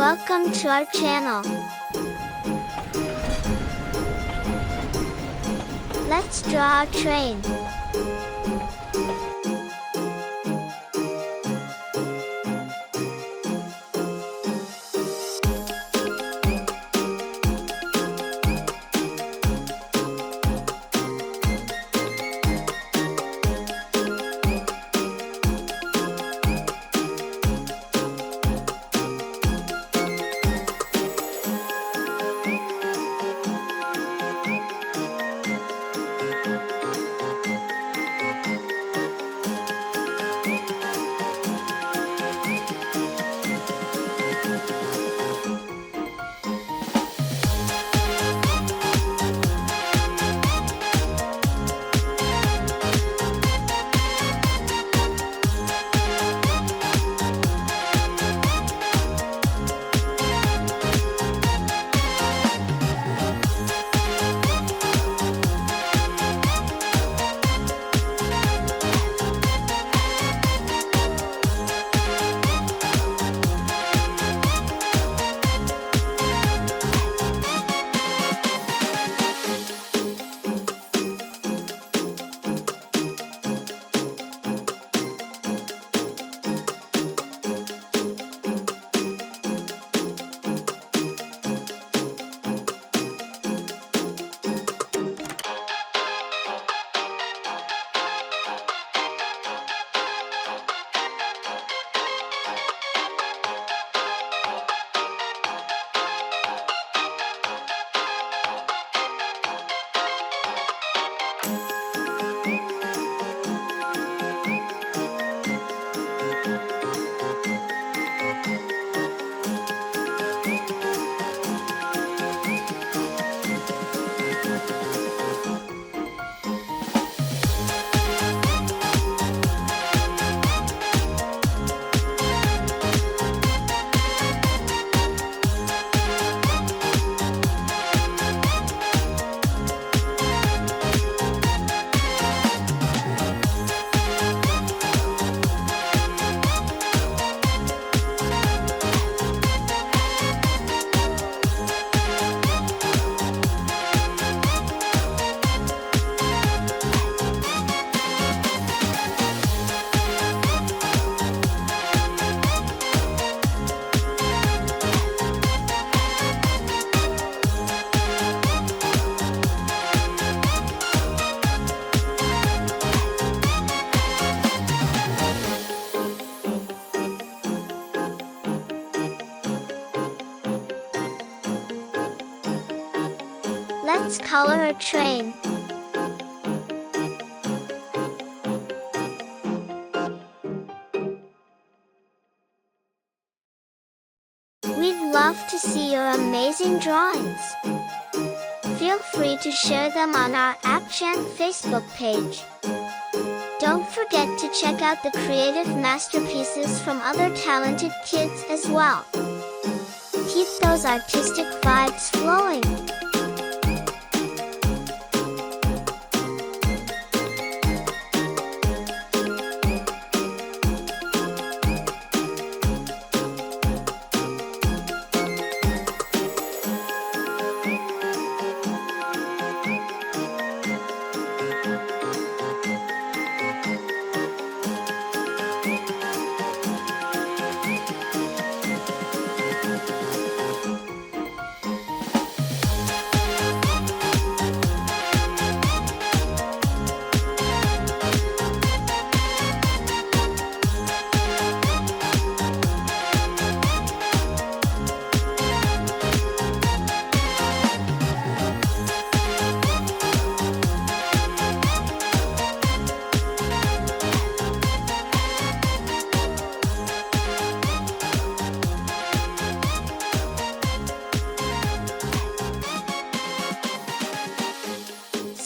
Welcome to our channel. Let's draw a train. Let's color a train. We'd love to see your amazing drawings. Feel free to share them on our Appchant Facebook page. Don't forget to check out the creative masterpieces from other talented kids as well. Keep those artistic vibes flowing.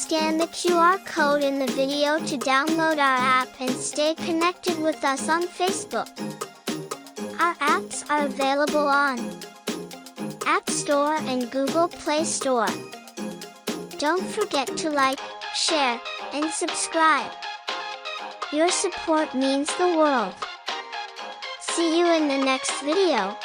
Scan the QR code in the video to download our app and stay connected with us on Facebook. Our apps are available on App Store and Google Play Store. Don't forget to like, share, and subscribe. Your support means the world. See you in the next video.